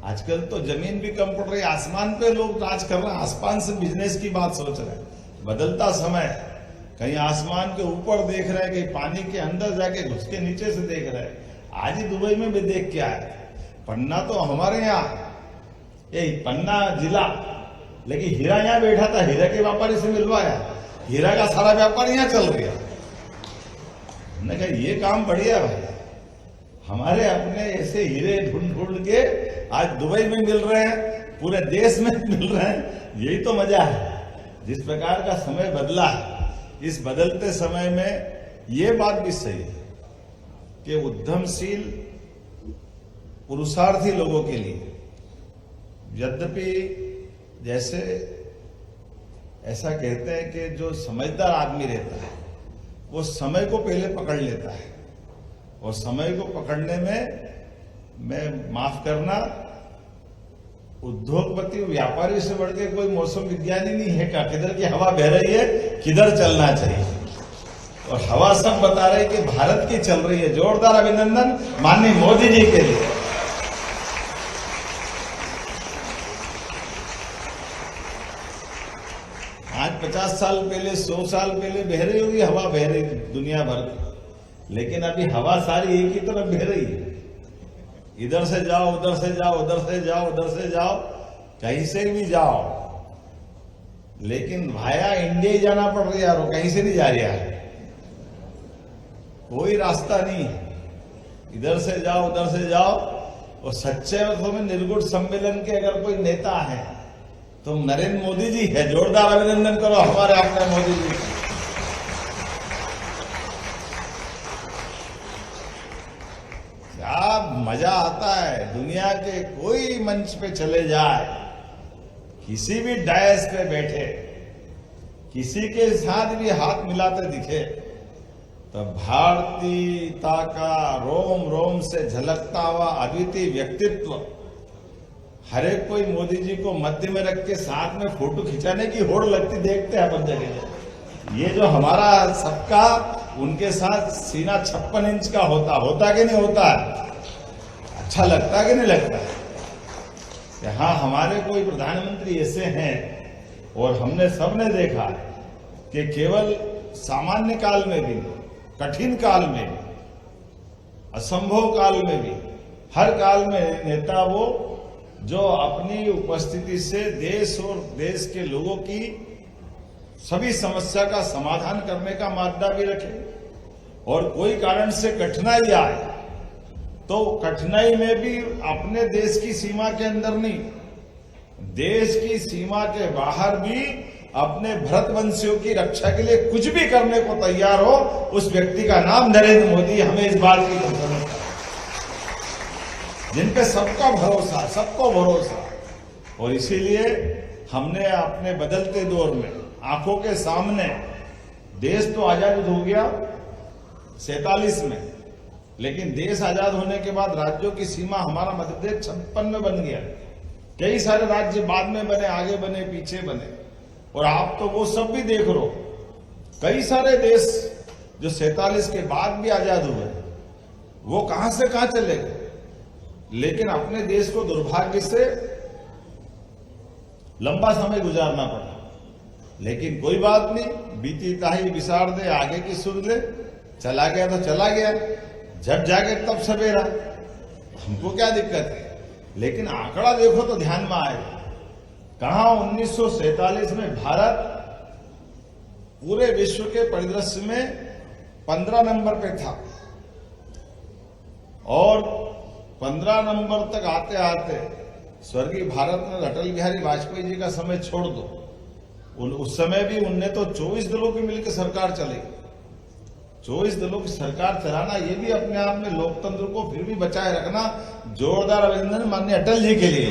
आजकल तो जमीन भी कम पड़ रही, आसमान पे लोग राज कर रहे हैं। आसमान से बिजनेस की बात सोच रहे हैं। बदलता समय, कहीं आसमान के ऊपर देख रहे हैं, कहीं पानी के अंदर जाके घुस के नीचे से देख रहे हैं। आज ही दुबई में भी देख के आए। पन्ना तो हमारे यहाँ, ये पन्ना जिला, लेकिन हीरा यहाँ बैठा था, हीरा के व्यापारी से मिलवाया। हीरा का सारा व्यापार यहाँ चल गया। हमने कहा ये काम बढ़िया भाई। हमारे अपने ऐसे हीरे ढूंढ ढूंढ के आज दुबई में मिल रहे हैं, पूरे देश में मिल रहे हैं। यही तो मजा है। जिस प्रकार का समय बदला है, इस बदलते समय में ये बात भी सही है कि उद्यमशील पुरुषार्थी लोगों के लिए, यद्यपि जैसे ऐसा कहते हैं कि जो समझदार आदमी रहता है वो समय को पहले पकड़ लेता है, और समय को पकड़ने में, मैं माफ करना, उद्योगपति व्यापारी से बढ़ के कोई मौसम विज्ञानी नहीं है क्या, किधर की हवा बह रही है, किधर चलना चाहिए, और हवा सब बता रही कि भारत की चल रही है। जोरदार अभिनंदन माननीय मोदी जी के लिए। आज 50 साल पहले, 100 साल पहले बह रही होगी हवा, बह रही दुनिया भर की, लेकिन अभी हवा सारी एक ही तरफ बह रही है। इधर से जाओ, उधर से जाओ, उधर से जाओ, उधर से जाओ, कहीं से भी जाओ, लेकिन भाया इंडिया ही जाना पड़ रहा है यार, कहीं से नहीं जा रहा है, कोई रास्ता नहीं है। इधर से जाओ, उधर से जाओ, और सच्चे अर्थों में निर्गुण सम्मेलन के अगर कोई नेता है तो नरेंद्र मोदी जी है। जोरदार अभिनंदन करो हमारे अपने मोदी जी। क्या मजा आता है, दुनिया के कोई मंच पे चले जाए, किसी भी डायस पे बैठे, किसी के साथ भी हाथ मिलाते दिखे, तो भारतीयता का रोम रोम से झलकता हुआ अद्वितीय व्यक्तित्व, हर एक कोई मोदी जी को मध्य में रख के साथ में फोटो खिंचाने की होड़ लगती देखते हैं अपन जगह। ये जो हमारा सबका उनके साथ सीना 56 इंच का होता कि नहीं होता है, अच्छा लगता कि नहीं लगता कि हाँ हमारे कोई प्रधानमंत्री ऐसे हैं। और हमने सबने देखा कि केवल सामान्य काल में भी, कठिन काल में भी, असंभव काल में भी, हर काल में नेता वो जो अपनी उपस्थिति से देश और देश के लोगों की सभी समस्या का समाधान करने का मादा भी रखे, और कोई कारण से कठिनाई आए तो कठिनाई में भी अपने देश की सीमा के अंदर नहीं, देश की सीमा के बाहर भी अपने भरतवंशियों की रक्षा के लिए कुछ भी करने को तैयार हो, उस व्यक्ति का नाम नरेंद्र मोदी। हमें इस बात की प्रसन्नता, जिन पे सबका भरोसा, सबको भरोसा, और इसीलिए हमने अपने बदलते दौर में आंखों के सामने, देश तो आजाद हो गया 47 में, लेकिन देश आजाद होने के बाद राज्यों की सीमा हमारा मध्य प्रदेश 56 में बन गया। कई सारे राज्य बाद में बने, आगे बने, पीछे बने, और आप तो वो सब भी देख लो, कई सारे देश जो 47 के बाद भी आजाद हुए, वो कहां से कहां चले गए। लेकिन अपने देश को दुर्भाग्य से लंबा समय गुजारना पड़ा, लेकिन कोई बात नहीं, बीती ताही विसार दे, आगे की सुर ले, चला गया तो चला गया, जब जागे तब सवेरा, हमको क्या दिक्कत है। लेकिन आंकड़ा देखो तो ध्यान में आए, कहां 1947 में भारत पूरे विश्व के परिदृश्य में 15 नंबर पे था, और 15 नंबर तक आते आते स्वर्गीय भारत में अटल बिहारी वाजपेयी जी का समय छोड़ दो, उस समय भी उनने तो 24 दलों की मिलकर सरकार चलाई। 24 दलों की सरकार चलाना, ये भी अपने आप में लोकतंत्र को फिर भी बचाए रखना। जोरदार अभिनंदन माननीय अटल जी के लिए।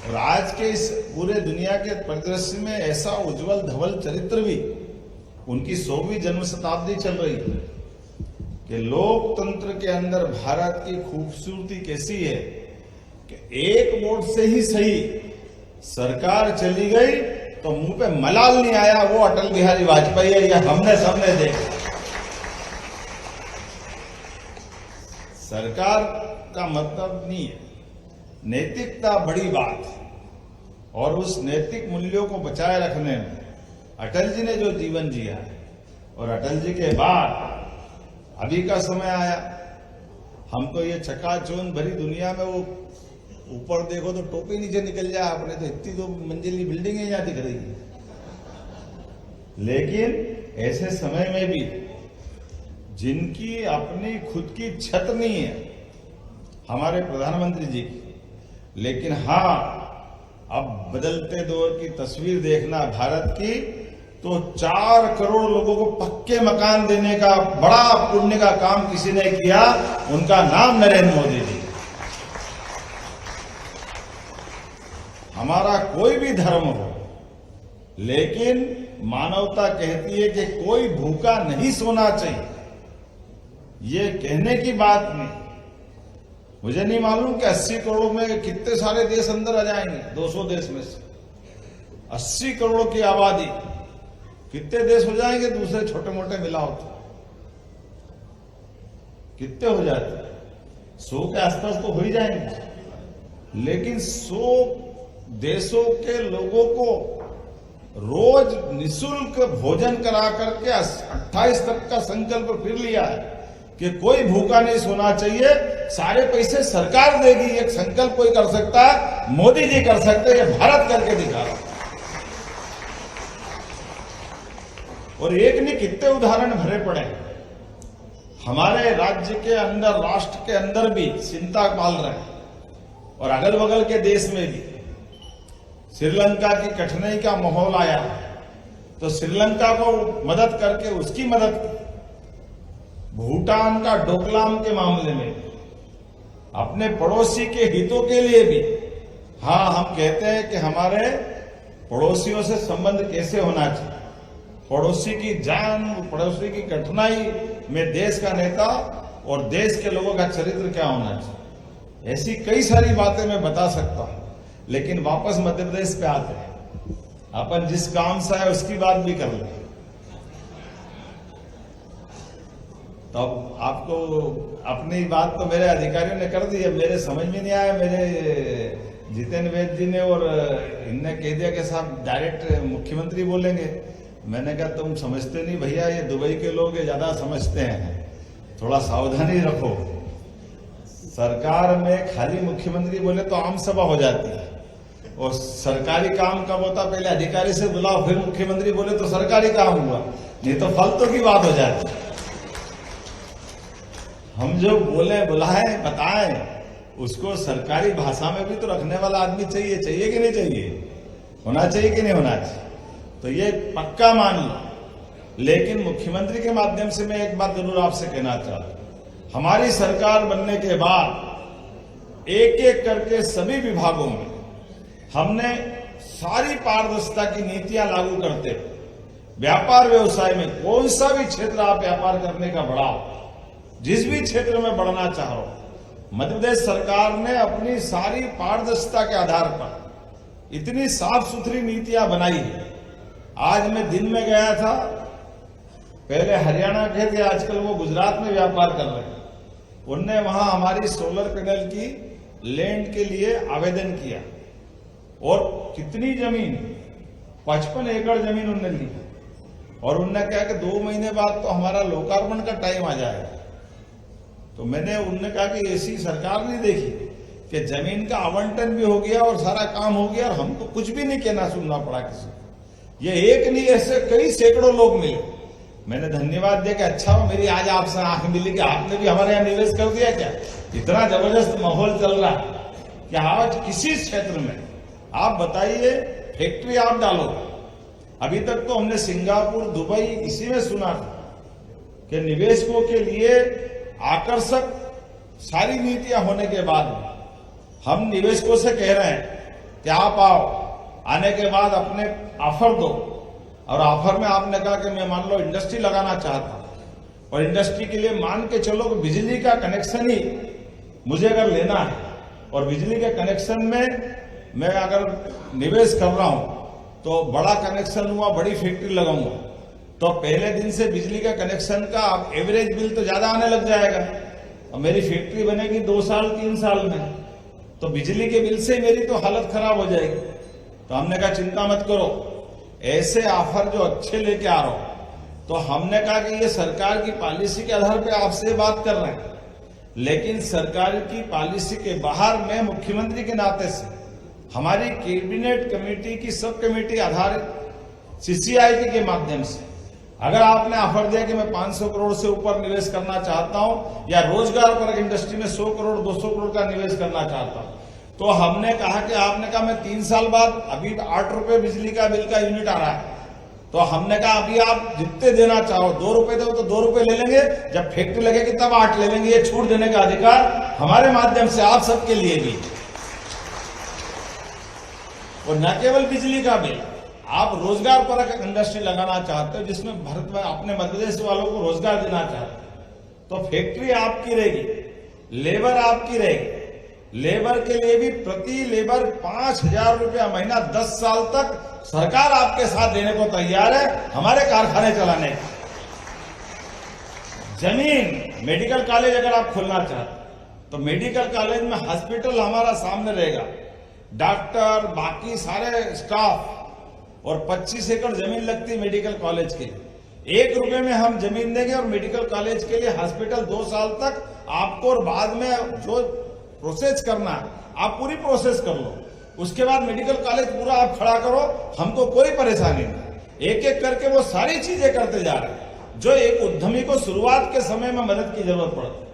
और आज के इस पूरे दुनिया के परिदृश्य में ऐसा उज्जवल धवल चरित्र भी, उनकी 100वीं जन्म शताब्दी चल रही है, कि लोकतंत्र के अंदर भारत की खूबसूरती कैसी है कि एक वोट से ही सही सरकार चली गई तो मुंह पे मलाल नहीं आया, वो अटल बिहारी वाजपेयी है, यह हमने सबने देखा। सरकार का मतलब नहीं है, नैतिकता बड़ी बात है, और उस नैतिक मूल्यों को बचाए रखने में अटल जी ने जो जीवन जिया है, और अटल जी के बाद अभी का समय आया, हम तो ये चकाचौंध भरी दुनिया में, वो ऊपर देखो तो टोपी नीचे निकल जाए अपने, तो इतनी तो मंजिली बिल्डिंगें यहां दिख रही है। लेकिन ऐसे समय में भी जिनकी अपनी खुद की छत नहीं है, हमारे प्रधानमंत्री जी की, लेकिन हाँ, अब बदलते दौर की तस्वीर देखना भारत की, तो 4 करोड़ लोगों को पक्के मकान देने का बड़ा पुण्य का काम किसी ने किया, उनका नाम नरेंद्र मोदी जी। हमारा कोई भी धर्म हो, लेकिन मानवता कहती है कि कोई भूखा नहीं सोना चाहिए। ये कहने की बात नहीं, मुझे नहीं मालूम कि 80 करोड़ में कितने सारे देश अंदर आ जाएंगे। 200 देश में से 80 करोड़ की आबादी, कितने देश हो जाएंगे दूसरे छोटे मोटे मिलाओ तो कितने हो जाते? 100 के आसपास तो हो ही जाएंगे। लेकिन 100 देशों के लोगों को रोज निशुल्क भोजन करा करके 28 तक का संकल्प फिर लिया है कि कोई भूखा नहीं सोना चाहिए। सारे पैसे सरकार देगी, एक संकल्प कोई कर सकता है, मोदी जी कर सकते हैं, ये भारत करके दिखा रहा। और एक नहीं कितने उदाहरण भरे पड़े। हमारे राज्य के अंदर, राष्ट्र के अंदर भी चिंता पाल रहे हैं और अगल बगल के देश में भी। श्रीलंका की कठिनाई का माहौल आया तो श्रीलंका को मदद करके उसकी मदद की। भूटान का डोकलाम के मामले में, अपने पड़ोसी के हितों के लिए भी। हाँ, हम कहते हैं कि हमारे पड़ोसियों से संबंध कैसे होना चाहिए, पड़ोसी की जान, पड़ोसी की कठिनाई में देश का नेता और देश के लोगों का चरित्र क्या होना चाहिए, ऐसी कई सारी बातें मैं बता सकता हूं। लेकिन वापस मध्य प्रदेश पे आते हैं, अपन जिस काम से आए उसकी बात भी कर लें। तो अब आपको अपनी बात तो मेरे अधिकारियों ने कर दी, अब मेरे समझ में नहीं आया। मेरे जितेंद्र वैद्य जी ने और इनने कह दिया कि साहब डायरेक्ट मुख्यमंत्री बोलेंगे। मैंने कहा तुम समझते नहीं भैया, ये दुबई के लोग ज्यादा समझते हैं, थोड़ा सावधानी रखो। सरकार में खाली मुख्यमंत्री बोले तो आम सभा हो जाती है, और सरकारी काम कब होता, पहले अधिकारी से बुलाओ फिर मुख्यमंत्री बोले तो सरकारी काम हुआ, नहीं तो फालतू की बात हो जाती। हम जो बोले, बुलाएं, बताएं, उसको सरकारी भाषा में भी तो रखने वाला आदमी चाहिए। चाहिए कि नहीं चाहिए? होना चाहिए कि नहीं होना चाहिए? तो ये पक्का मान लो। लेकिन मुख्यमंत्री के माध्यम से मैं एक बात जरूर आपसे कहना चाहता हूं, हमारी सरकार बनने के बाद एक एक करके सभी विभागों में हमने सारी पारदर्शिता की नीतियां लागू करते, व्यापार व्यवसाय में कौन सा भी क्षेत्र आप व्यापार करने का बढ़ाओ, जिस भी क्षेत्र में बढ़ना चाहो, मध्य प्रदेश सरकार ने अपनी सारी पारदर्शिता के आधार पर इतनी साफ सुथरी नीतियां बनाई है। आज मैं दिन में गया था, पहले हरियाणा के थे, आजकल वो गुजरात में व्यापार कर रहे हैं। उनने वहां हमारी सोलर पैनल की लैंड के लिए आवेदन किया, और कितनी जमीन, 55 एकड़ जमीन उनने ली, और उनने कहा कि 2 महीने बाद तो हमारा लोकार्पण का टाइम आ जाएगा। तो उनने कहा कि ऐसी सरकार नहीं देखी कि जमीन का आवंटन भी हो गया और सारा काम हो गया, और हमको कुछ भी नहीं कहना सुनना पड़ा किसी को। ये एक नहीं, ऐसे कई सैकड़ों लोग मिले। मैंने धन्यवाद दिया कि अच्छा हो मेरी आज आपसे आंख मिली कि आपने भी हमारे यहाँ निवेश कर दिया क्या। इतना जबरदस्त माहौल चल रहा है कि आज किसी क्षेत्र में आप बताइए, फैक्ट्री आप डालो। अभी तक तो हमने सिंगापुर, दुबई इसी में सुना था कि निवेशकों के लिए आकर्षक सारी नीतियां होने के बाद हम निवेशकों से कह रहे हैं कि आप आओ, आने के बाद अपने ऑफर दो। और ऑफर में आपने कहा कि मैं मान लो इंडस्ट्री लगाना चाहता हूं, और इंडस्ट्री के लिए मान के चलो कि बिजली का कनेक्शन ही मुझे अगर लेना है, और बिजली के कनेक्शन में मैं अगर निवेश कर रहा हूं तो बड़ा कनेक्शन हुआ, बड़ी फैक्ट्री लगाऊंगा, तो पहले दिन से बिजली का कनेक्शन का एवरेज बिल तो ज्यादा आने लग जाएगा। और मेरी फैक्ट्री बनेगी 2 साल 3 साल में, तो बिजली के बिल से मेरी तो हालत खराब हो जाएगी। तो हमने कहा चिंता मत करो, ऐसे ऑफर जो अच्छे लेके आ रहा हूं। तो हमने कहा कि ये सरकार की पॉलिसी के आधार पर आपसे बात कर रहे हैं, लेकिन सरकार की पॉलिसी के बाहर मैं मुख्यमंत्री के नाते से हमारी कैबिनेट कमेटी की सब कमेटी आधारित सीसीआईटी के माध्यम से, अगर आपने ऑफर दिया कि मैं 500 करोड़ से ऊपर निवेश करना चाहता हूं, या रोजगार पर इंडस्ट्री में 100 करोड़ 200 करोड़ का निवेश करना चाहता हूं, तो हमने कहा कि आपने कहा मैं 3 साल बाद, अभी 8 रुपए बिजली का बिल का यूनिट आ रहा है, तो हमने कहा अभी आप जितने देना चाहो, 2 रुपए दो तो 2 रुपए ले लेंगे, जब फैक्ट्री लगेगी तब 8 ले लेंगे। ये छूट देने का अधिकार हमारे माध्यम से आप सबके लिए भी। और न केवल बिजली का बिल, आप रोजगार परक इंडस्ट्री लगाना चाहते हो जिसमें भारत में अपने मध्य प्रदेश वालों को रोजगार देना चाहते हो, तो फैक्ट्री आपकी रहेगी, लेबर आपकी रहेगी। लेबर के लिए भी प्रति लेबर 5,000 रुपया महीना 10 साल तक सरकार आपके साथ देने को तैयार है हमारे कारखाने चलाने का। जमीन, मेडिकल कॉलेज अगर आप खोलना चाहते तो मेडिकल कॉलेज में हॉस्पिटल हमारा सामने रहेगा, डॉक्टर बाकी सारे स्टाफ, और 25 एकड़ जमीन लगती है मेडिकल कॉलेज के लिए। 1 रुपए में हम जमीन देंगे और मेडिकल कॉलेज के लिए हॉस्पिटल 2 साल तक आपको, और बाद में जो प्रोसेस करना है आप पूरी प्रोसेस कर लो, उसके बाद मेडिकल कॉलेज पूरा आप खड़ा करो, हमको कोई परेशानी नहीं। एक एक करके वो सारी चीजें करते जा रहे हैं जो एक उद्यमी को शुरुआत के समय में मदद की जरूरत पड़ती।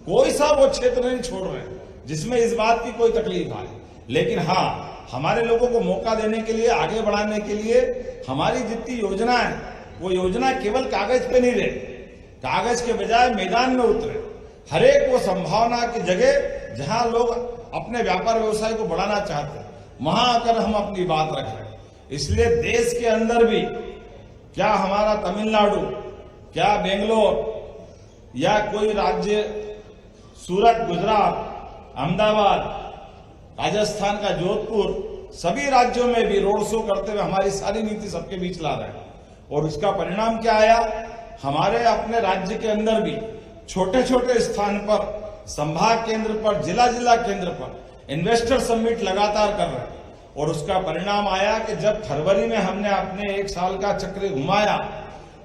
कोई सा वो क्षेत्र नहीं छोड़ रहे जिसमें इस बात की कोई तकलीफ आए, लेकिन हाँ, हमारे लोगों को मौका देने के लिए, आगे बढ़ाने के लिए हमारी जितनी योजना है वो योजना केवल कागज पे नहीं रहे, कागज के बजाय मैदान में उतरे। हर एक वो संभावना की जगह जहां लोग अपने व्यापार व्यवसाय को बढ़ाना चाहते हैं वहां आकर हम अपनी बात रख रहे हैं। इसलिए देश के अंदर भी, क्या हमारा तमिलनाडु, क्या बेंगलोर या कोई राज्य, सूरत, गुजरात, अहमदाबाद, राजस्थान का जोधपुर, सभी राज्यों में भी रोड शो करते हुए हमारी सारी नीति सबके बीच ला रहे हैं। और उसका परिणाम क्या आया, हमारे अपने राज्य के अंदर भी छोटे छोटे स्थान पर, संभाग केंद्र पर, जिला जिला केंद्र पर इन्वेस्टर समिट लगातार कर रहे हैं। और उसका परिणाम आया कि जब फरवरी में हमने अपने 1 साल का चक्र घुमाया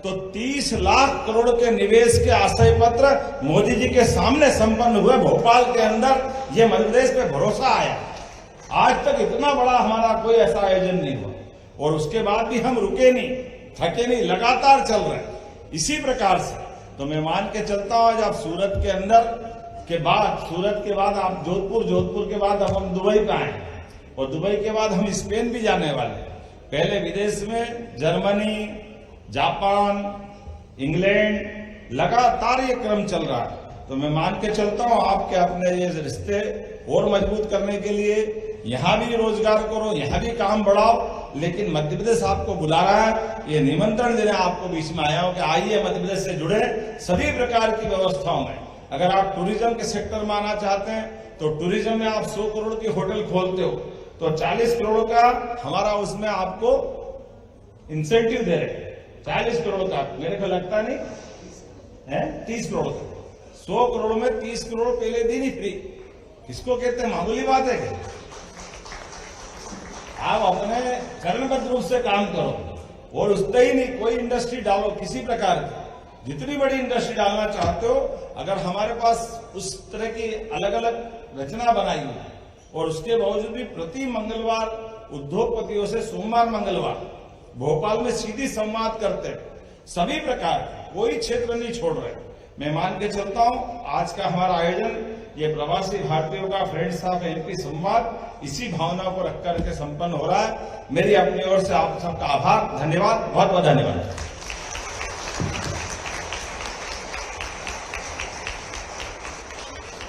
तो 30 लाख करोड़ के निवेश के आशय पत्र मोदी जी के सामने संपन्न हुए भोपाल के अंदर। ये मध्य प्रदेश पे भरोसा आया। आज तक इतना बड़ा हमारा कोई ऐसा आयोजन नहीं हुआ, और उसके बाद भी हम रुके नहीं, थके नहीं, लगातार चल रहे हैं इसी प्रकार से। तो मैं मान के चलता हूं, आज आप सूरत के अंदर के बाद, सूरत के बाद आप जोधपुर, जोधपुर के बाद अब हम दुबई पे आए, और दुबई के बाद हम स्पेन भी जाने वाले। पहले विदेश में जर्मनी, जापान, इंग्लैंड, लगातार ये क्रम चल रहा है। तो मैं मान के चलता हूं आपके अपने ये रिश्ते और मजबूत करने के लिए यहां भी रोजगार करो, यहां भी काम बढ़ाओ, लेकिन मध्य प्रदेश आपको बुला रहा है। ये निमंत्रण देने आपको बीच में आया हूं कि आइए मध्य प्रदेश से जुड़े सभी प्रकार की व्यवस्थाओं में। अगर आप टूरिज्म के सेक्टर में आना चाहते हैं तो टूरिज्म में आप 100 करोड़ की होटल खोलते हो तो 40 करोड़ का हमारा उसमें आपको इंसेंटिव दे रहे हैं। 40 करोड़ का, मेरे को लगता नहीं है 30 करोड़ का। 100 करोड़ में 30 करोड़ पहले दिन ही फ्री, किसको कहते हैं, मामूली बात है क्या? आप अपने कर्मबद्ध रूप से काम करो और उससे ही नहीं, कोई इंडस्ट्री डालो किसी प्रकार की, जितनी बड़ी इंडस्ट्री डालना चाहते हो। अगर हमारे पास उस तरह की अलग अलग रचना बनाई हुई है, और उसके बावजूद भी प्रति मंगलवार उद्योगपतियों से सोमवार मंगलवार भोपाल में सीधी संवाद करते हैं, सभी प्रकार कोई क्षेत्र नहीं छोड़ रहे। मैं मान के चलता हूं आज का हमारा आयोजन, ये प्रवासी भारतीयों का फ्रेंड्स ऑफ एमपी संवाद, इसी भावना को रख करके संपन्न हो रहा है। मेरी अपनी ओर से आप सबका आभार, धन्यवाद, बहुत बहुत धन्यवाद।